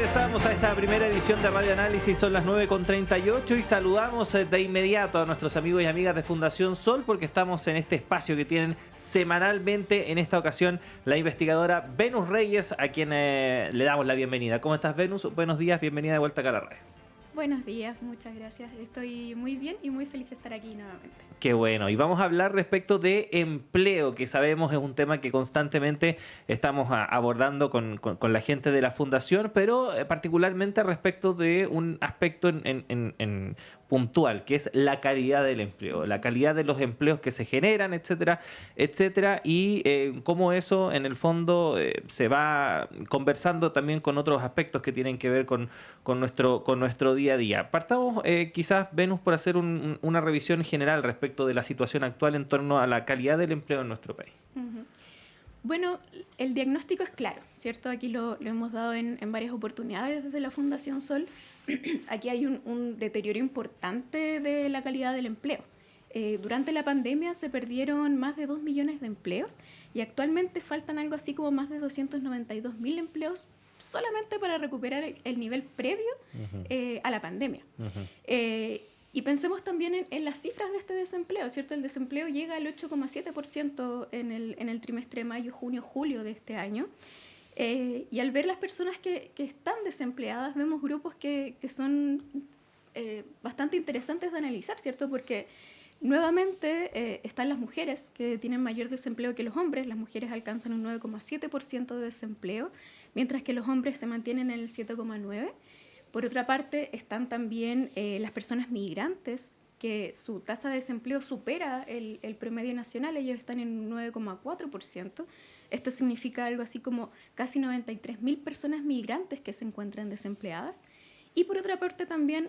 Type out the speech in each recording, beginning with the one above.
Regresamos a esta primera edición de Radio Análisis, son las 9:38 y saludamos de inmediato a nuestros amigos y amigas de Fundación Sol porque estamos en este espacio que tienen semanalmente, en esta ocasión, la investigadora Venus Reyes, a quien le damos la bienvenida. ¿Cómo estás, Venus? Buenos días, bienvenida de vuelta acá a la red. Buenos días, muchas gracias. Estoy muy bien y muy feliz de estar aquí nuevamente. Qué bueno, y vamos a hablar respecto de empleo, que sabemos es un tema que constantemente estamos abordando con la gente de la Fundación, pero particularmente respecto de un aspecto en puntual, que es la calidad del empleo, la calidad de los empleos que se generan, etcétera, etcétera, y cómo eso en el fondo se va conversando también con otros aspectos que tienen que ver con nuestro día a día. Partamos quizás, Venus, por hacer una revisión general respecto de la situación actual en torno a la calidad del empleo en nuestro país. Uh-huh. Bueno, el diagnóstico es claro, ¿cierto? Aquí lo hemos dado en varias oportunidades desde la Fundación Sol. Aquí hay un deterioro importante de la calidad del empleo. Durante la pandemia se perdieron más de 2 millones de empleos y actualmente faltan algo así como más de 292.000 empleos solamente para recuperar el nivel previo a la pandemia. Uh-huh. Y pensemos también en las cifras de este desempleo, ¿cierto? El desempleo llega al 8,7% en el trimestre de mayo, junio, julio de este año. Y al ver las personas que están desempleadas, vemos grupos que son bastante interesantes de analizar, ¿cierto? Porque nuevamente están las mujeres que tienen mayor desempleo que los hombres. Las mujeres alcanzan un 9,7% de desempleo, mientras que los hombres se mantienen en el 7,9%. Por otra parte, están también las personas migrantes, que su tasa de desempleo supera el promedio nacional. Ellos están en un 9,4%. Esto significa algo así como casi 93.000 personas migrantes que se encuentran desempleadas. Y por otra parte también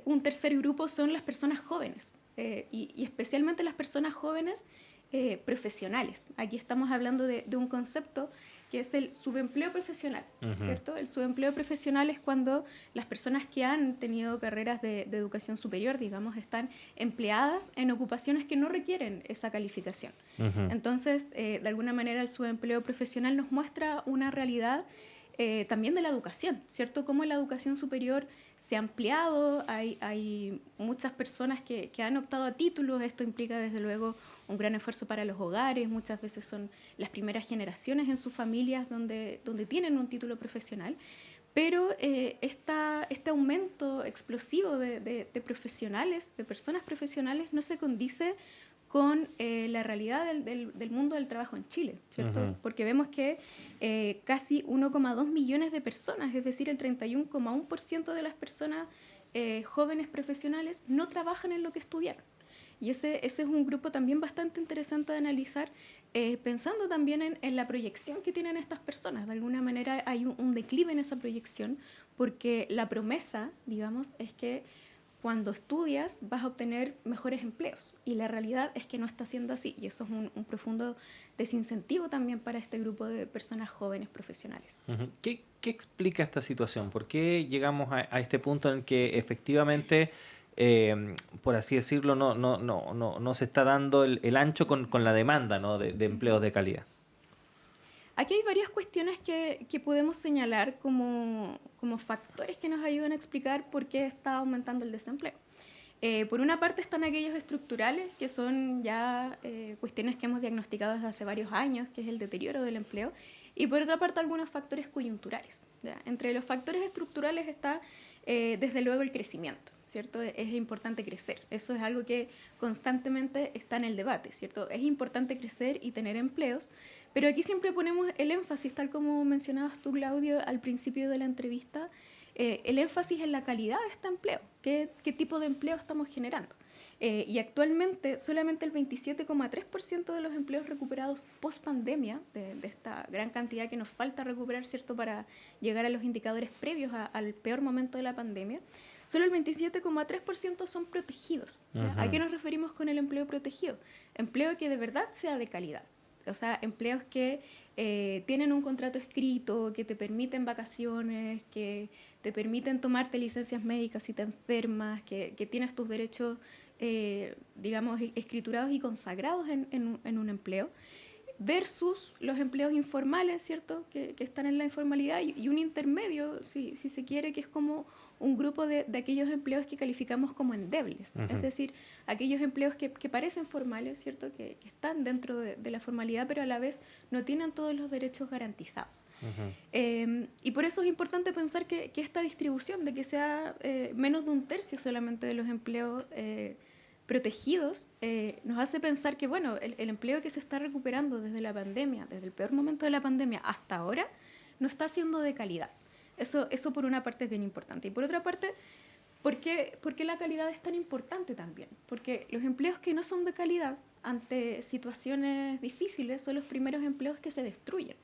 un tercer grupo son las personas jóvenes, y especialmente las personas jóvenes profesionales. Aquí estamos hablando de un concepto que es el subempleo profesional, uh-huh. ¿Cierto? El subempleo profesional es cuando las personas que han tenido carreras de educación superior, digamos, están empleadas en ocupaciones que no requieren esa calificación. Uh-huh. Entonces, de alguna manera, el subempleo profesional nos muestra una realidad también de la educación, ¿cierto? Cómo la educación superior se ha ampliado, hay muchas personas que han optado a títulos. Esto implica desde luego un gran esfuerzo para los hogares, muchas veces son las primeras generaciones en sus familias donde tienen un título profesional, pero este aumento explosivo de profesionales, de personas profesionales, no se condice con la realidad del mundo del trabajo en Chile, ¿cierto? Uh-huh. Porque vemos que casi 1,2 millones de personas, es decir, el 31,1% de las personas jóvenes profesionales no trabajan en lo que estudiaron. Y ese es un grupo también bastante interesante de analizar, pensando también en la proyección que tienen estas personas. De alguna manera hay un declive en esa proyección, porque la promesa, digamos, es que cuando estudias vas a obtener mejores empleos, y la realidad es que no está siendo así, y eso es un profundo desincentivo también para este grupo de personas jóvenes profesionales. Uh-huh. ¿Qué explica esta situación? ¿Por qué llegamos a este punto en que efectivamente, por así decirlo, no se está dando el ancho con la demanda, ¿no? de empleos de calidad? Aquí hay varias cuestiones que podemos señalar como factores que nos ayudan a explicar por qué está aumentando el desempleo. Por una parte están aquellos estructurales, que son ya cuestiones que hemos diagnosticado desde hace varios años, que es el deterioro del empleo, y por otra parte algunos factores coyunturales, ¿ya? Entre los factores estructurales está desde luego el crecimiento, ¿cierto? Es importante crecer, eso es algo que constantemente está en el debate, ¿cierto? Es importante crecer y tener empleos, pero aquí siempre ponemos el énfasis, tal como mencionabas tú, Claudio, al principio de la entrevista, el énfasis en la calidad de este empleo, qué tipo de empleo estamos generando. Y actualmente solamente el 27,3% de los empleos recuperados post-pandemia, de esta gran cantidad que nos falta recuperar, ¿cierto?, para llegar a los indicadores previos al peor momento de la pandemia, solo el 27,3% son protegidos. Uh-huh. ¿A qué nos referimos con el empleo protegido? Empleo que de verdad sea de calidad. O sea, empleos que tienen un contrato escrito, que te permiten vacaciones, que te permiten tomarte licencias médicas si te enfermas, que tienes tus derechos, digamos, escriturados y consagrados en un empleo. versus los empleos informales, ¿cierto? Que están en la informalidad y un intermedio, si se quiere, que es como un grupo de aquellos empleos que calificamos como endebles, es decir, aquellos empleos que parecen formales, ¿cierto? Que están dentro de la formalidad, pero a la vez no tienen todos los derechos garantizados. Y por eso es importante pensar que esta distribución, de que sea menos de un tercio solamente de los empleos protegidos, nos hace pensar que, bueno, el empleo que se está recuperando desde la pandemia, desde el peor momento de la pandemia hasta ahora, no está siendo de calidad. Eso por una parte es bien importante. Y por otra parte, ¿por qué la calidad es tan importante también? Porque los empleos que no son de calidad ante situaciones difíciles son los primeros empleos que se destruyen.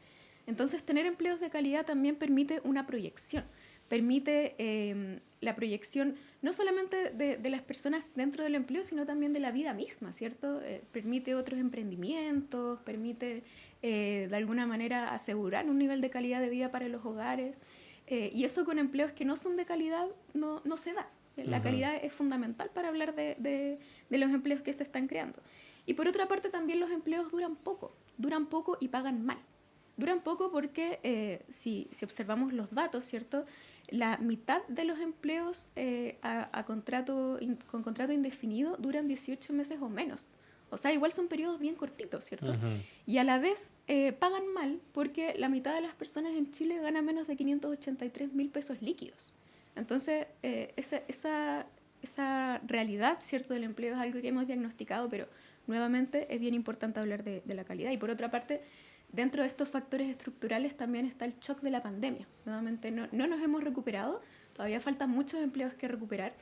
Entonces, tener empleos de calidad también permite una proyección, permite la proyección no solamente de las personas dentro del empleo, sino también de la vida misma, ¿cierto? Permite otros emprendimientos, permite de alguna manera asegurar un nivel de calidad de vida para los hogares. Y eso con empleos que no son de calidad no se da. La calidad es fundamental para hablar de los empleos que se están creando. Y por otra parte también los empleos duran poco y pagan mal. Duran poco porque si observamos los datos, ¿cierto? La mitad de los empleos con contrato indefinido duran 18 meses o menos. O sea, igual son periodos bien cortitos, ¿cierto? Y a la vez pagan mal porque la mitad de las personas en Chile gana menos de 583.000 pesos líquidos. Entonces, esa realidad, ¿cierto?, del empleo es algo que hemos diagnosticado, pero nuevamente es bien importante hablar de la calidad. Y por otra parte, dentro de estos factores estructurales también está el shock de la pandemia. Nuevamente, no nos hemos recuperado, todavía faltan muchos empleos que recuperar.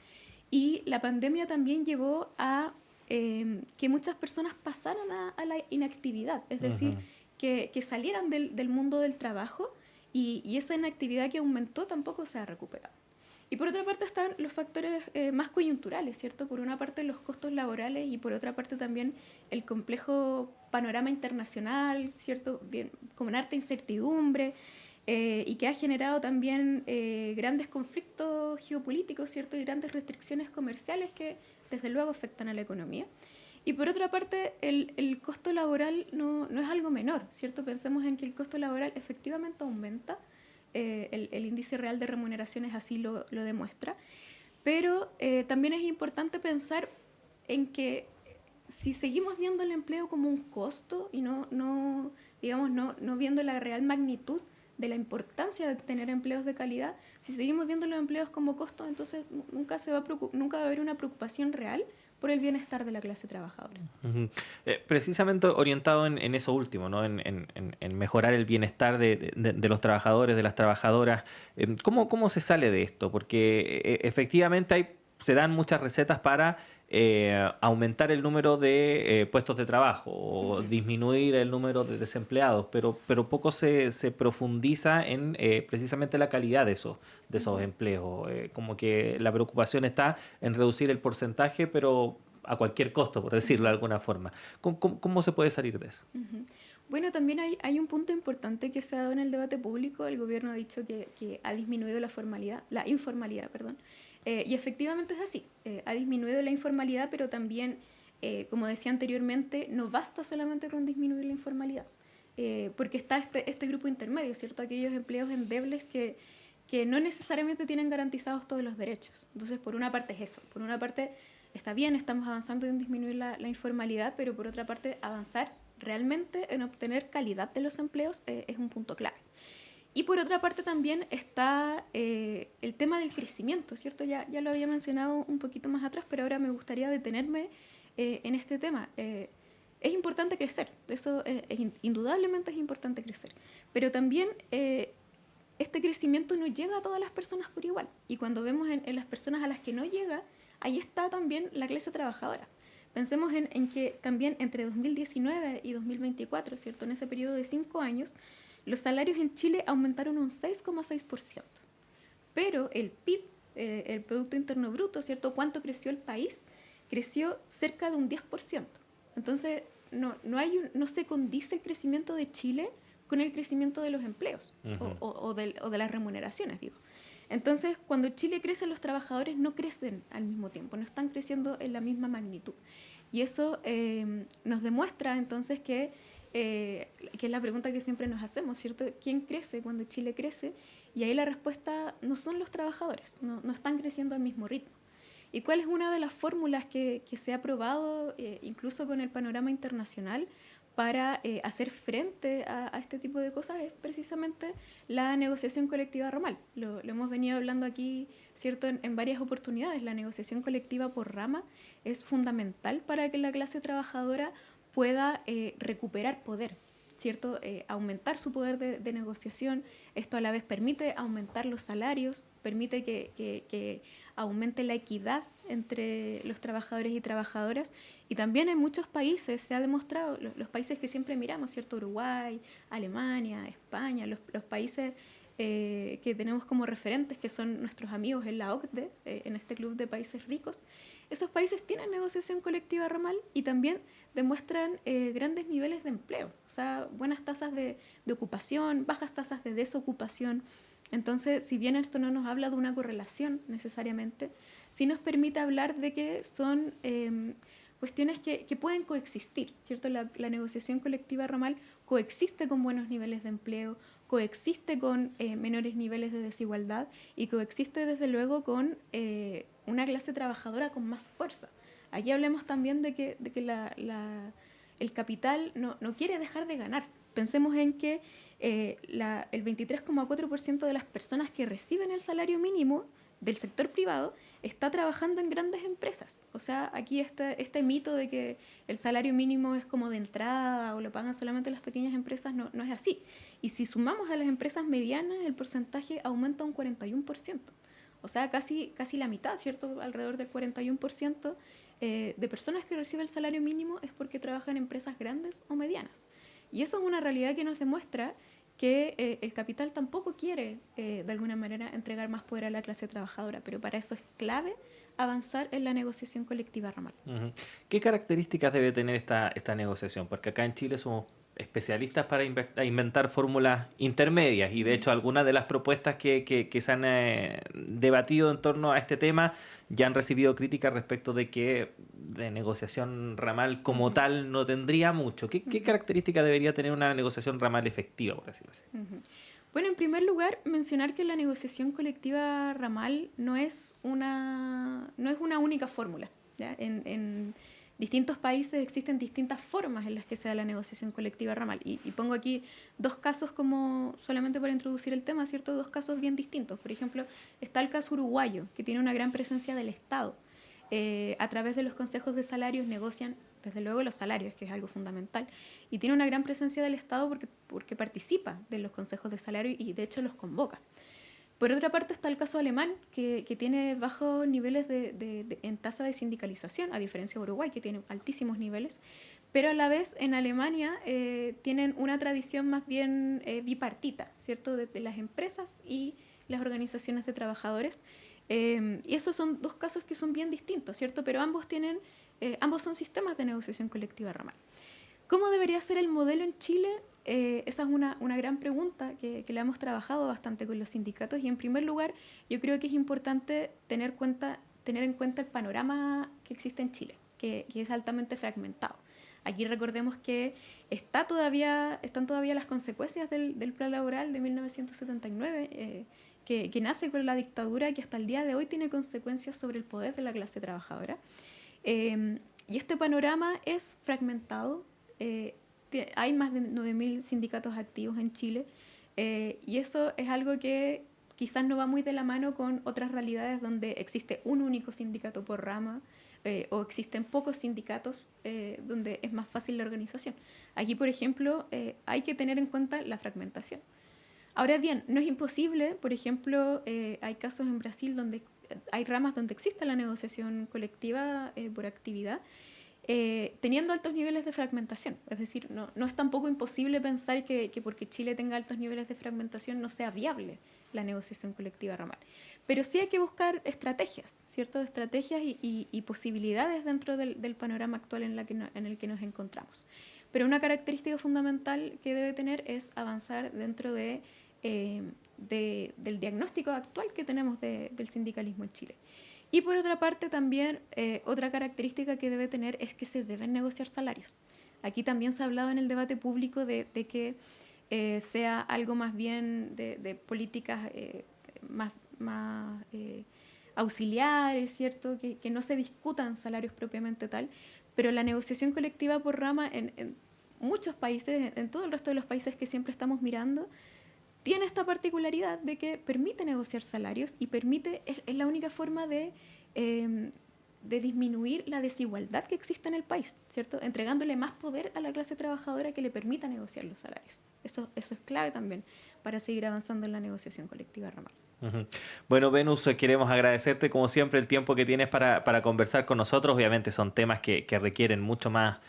Y la pandemia también llevó a que muchas personas pasaran a la inactividad, es decir, que salieran del mundo del trabajo y esa inactividad que aumentó tampoco se ha recuperado. Y por otra parte están los factores más coyunturales, ¿cierto? Por una parte los costos laborales y por otra parte también el complejo panorama internacional, ¿cierto? Bien, con harta incertidumbre y que ha generado también grandes conflictos geopolíticos, ¿cierto? Y grandes restricciones comerciales que desde luego afectan a la economía. Y por otra parte, el costo laboral no es algo menor, ¿cierto? Pensemos en que el costo laboral efectivamente aumenta, el índice real de remuneraciones así lo demuestra, pero también es importante pensar en que si seguimos viendo el empleo como un costo y no viendo la real magnitud de la importancia de tener empleos de calidad, si seguimos viendo los empleos como costo, entonces nunca va a haber una preocupación real por el bienestar de la clase trabajadora. Precisamente orientado en eso último, ¿no? En mejorar el bienestar de los trabajadores, de las trabajadoras. ¿Cómo se sale de esto? Porque efectivamente se dan muchas recetas para aumentar el número de puestos de trabajo o disminuir el número de desempleados, pero poco se profundiza en precisamente la calidad de esos empleos. Como que la preocupación está en reducir el porcentaje, pero a cualquier costo, por decirlo de alguna forma. ¿Cómo se puede salir de eso? Bueno, también hay un punto importante que se ha dado en el debate público. El gobierno ha dicho que ha disminuido la informalidad, perdón. Y efectivamente es así, ha disminuido la informalidad, pero también, como decía anteriormente, no basta solamente con disminuir la informalidad, porque está este grupo intermedio, ¿cierto? Aquellos empleos endebles que no necesariamente tienen garantizados todos los derechos. Entonces, por una parte es eso, por una parte está bien, estamos avanzando en disminuir la informalidad, pero por otra parte avanzar realmente en obtener calidad de los empleos es un punto clave. Y por otra parte también está el tema del crecimiento, ¿cierto? Ya lo había mencionado un poquito más atrás, pero ahora me gustaría detenerme en este tema. Es importante crecer, eso indudablemente es importante crecer, pero también este crecimiento no llega a todas las personas por igual. Y cuando vemos en las personas a las que no llega, ahí está también la clase trabajadora. Pensemos en que también entre 2019 y 2024, ¿cierto? En ese periodo de 5 años, los salarios en Chile aumentaron un 6,6%, pero el PIB, el Producto Interno Bruto, ¿cierto? ¿Cuánto creció el país? Creció cerca de un 10%. Entonces, no se condice el crecimiento de Chile con el crecimiento de los empleos o de las remuneraciones, digo. Entonces, cuando Chile crece, los trabajadores no crecen al mismo tiempo, no están creciendo en la misma magnitud. Y eso nos demuestra entonces que que es la pregunta que siempre nos hacemos, ¿cierto? ¿Quién crece cuando Chile crece? Y ahí la respuesta no son los trabajadores, no están creciendo al mismo ritmo. ¿Y cuál es una de las fórmulas que se ha probado, incluso con el panorama internacional, para hacer frente a este tipo de cosas? Es precisamente la negociación colectiva ramal. Lo hemos venido hablando aquí, ¿cierto? En varias oportunidades. La negociación colectiva por rama es fundamental para que la clase trabajadora pueda recuperar poder, ¿cierto? Aumentar su poder de negociación. Esto a la vez permite aumentar los salarios, permite que aumente la equidad entre los trabajadores y trabajadoras. Y también en muchos países se ha demostrado, los países que siempre miramos, ¿cierto? Uruguay, Alemania, España, los países que tenemos como referentes, que son nuestros amigos en la OCDE, en este club de países ricos, esos países tienen negociación colectiva ramal y también demuestran grandes niveles de empleo, o sea, buenas tasas de ocupación, bajas tasas de desocupación. Entonces, si bien esto no nos habla de una correlación necesariamente, sí nos permite hablar de que son cuestiones que pueden coexistir, ¿cierto? La negociación colectiva ramal coexiste con buenos niveles de empleo, coexiste con menores niveles de desigualdad y coexiste desde luego con una clase trabajadora con más fuerza. Aquí hablemos también de que el capital no quiere dejar de ganar. Pensemos en que el 23,4% de las personas que reciben el salario mínimo del sector privado está trabajando en grandes empresas. O sea, aquí este mito de que el salario mínimo es como de entrada o lo pagan solamente las pequeñas empresas no es así. Y si sumamos a las empresas medianas, el porcentaje aumenta un 41%. O sea, casi la mitad, ¿cierto? Alrededor del 41% de personas que reciben el salario mínimo es porque trabajan en empresas grandes o medianas. Y eso es una realidad que nos demuestra que el capital tampoco quiere, de alguna manera, entregar más poder a la clase trabajadora, pero para eso es clave avanzar en la negociación colectiva ramal. Ujú. ¿Qué características debe tener esta negociación? Porque acá en Chile somos especialistas para inventar fórmulas intermedias y de hecho algunas de las propuestas que se han debatido en torno a este tema ya han recibido críticas respecto de que de negociación ramal como tal no tendría mucho. ¿Qué características debería tener una negociación ramal efectiva, por decirlo así? Bueno, en primer lugar, mencionar que la negociación colectiva ramal no es una única fórmula, ¿ya? En distintos países existen distintas formas en las que se da la negociación colectiva ramal. Y pongo aquí dos casos como solamente para introducir el tema, ¿cierto? Dos casos bien distintos. Por ejemplo, está el caso uruguayo, que tiene una gran presencia del Estado. A través de los consejos de salarios negocian, desde luego, los salarios, que es algo fundamental, y tiene una gran presencia del Estado porque participa de los consejos de salario y de hecho los convoca. Por otra parte está el caso alemán, que tiene bajos niveles en tasa de sindicalización, a diferencia de Uruguay, que tiene altísimos niveles, pero a la vez en Alemania tienen una tradición más bien bipartita, ¿cierto?, de las empresas y las organizaciones de trabajadores. Y esos son dos casos que son bien distintos, ¿cierto? Pero ambos son sistemas de negociación colectiva ramal. ¿Cómo debería ser el modelo en Chile? Esa es una gran pregunta que la hemos trabajado bastante con los sindicatos y en primer lugar yo creo que es importante tener en cuenta el panorama que existe en Chile, que es altamente fragmentado. Aquí recordemos que están todavía las consecuencias del Plan Laboral de 1979, que nace con la dictadura y que hasta el día de hoy tiene consecuencias sobre el poder de la clase trabajadora. Y este panorama es fragmentado. Hay más de 9.000 sindicatos activos en Chile y eso es algo que quizás no va muy de la mano con otras realidades donde existe un único sindicato por rama o existen pocos sindicatos donde es más fácil la organización. Aquí, por ejemplo, hay que tener en cuenta la fragmentación. Ahora bien, no es imposible, por ejemplo, hay casos en Brasil donde hay ramas donde existe la negociación colectiva por actividad, teniendo altos niveles de fragmentación. Es decir, no es tampoco imposible pensar que porque Chile tenga altos niveles de fragmentación no sea viable la negociación colectiva ramal. Pero sí hay que buscar estrategias, ¿cierto? Estrategias y posibilidades dentro del panorama actual en el que nos encontramos. Pero una característica fundamental que debe tener es avanzar dentro del diagnóstico actual que tenemos del sindicalismo en Chile. Y por otra parte también otra característica que debe tener es que se deben negociar salarios. Aquí también se ha hablado en el debate público de que sea algo más bien de políticas más auxiliares, ¿cierto? Que no se discutan salarios propiamente tal, pero la negociación colectiva por rama en muchos países, en todo el resto de los países que siempre estamos mirando, tiene esta particularidad de que permite negociar salarios y es la única forma de disminuir la desigualdad que existe en el país, ¿cierto? Entregándole más poder a la clase trabajadora que le permita negociar los salarios. Eso es clave también para seguir avanzando en la negociación colectiva ramal. Bueno, Venus, queremos agradecerte como siempre el tiempo que tienes para conversar con nosotros. Obviamente son temas que requieren mucho más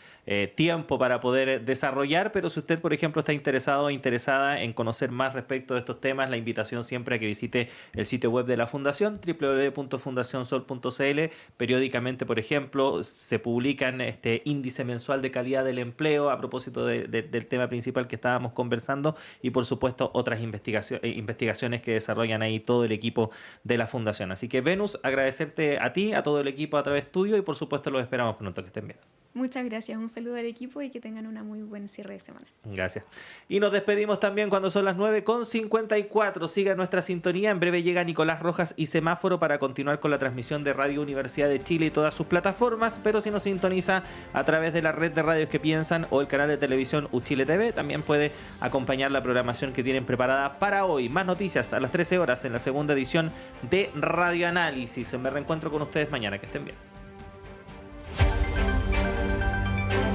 tiempo para poder desarrollar, pero si usted, por ejemplo, está interesado o interesada en conocer más respecto de estos temas, la invitación siempre a que visite el sitio web de la Fundación, www.fundacionsol.cl. Periódicamente, por ejemplo, se publican este índice mensual de calidad del empleo a propósito del tema principal que estábamos conversando y, por supuesto, otras investigaciones que desarrollan ahí todo el equipo de la Fundación. Así que, Venus, agradecerte a ti, a todo el equipo a través tuyo y, por supuesto, los esperamos pronto. Que estén bien. Muchas gracias, un saludo al equipo y que tengan una muy buen cierre de semana. Gracias. Y nos despedimos también cuando son las 9:54. Siga nuestra sintonía. En breve llega Nicolás Rojas y Semáforo para continuar con la transmisión de Radio Universidad de Chile y todas sus plataformas. Pero si nos sintoniza a través de la red de radios que piensan o el canal de televisión UChile TV, también puede acompañar la programación que tienen preparada para hoy. Más noticias a las 13 horas en la segunda edición de Radio Análisis. Me reencuentro con ustedes mañana. Que estén bien.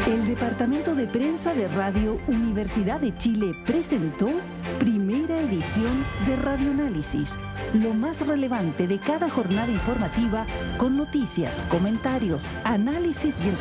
El Departamento de Prensa de Radio Universidad de Chile presentó primera edición de Radio Análisis, lo más relevante de cada jornada informativa con noticias, comentarios, análisis y entrevistas.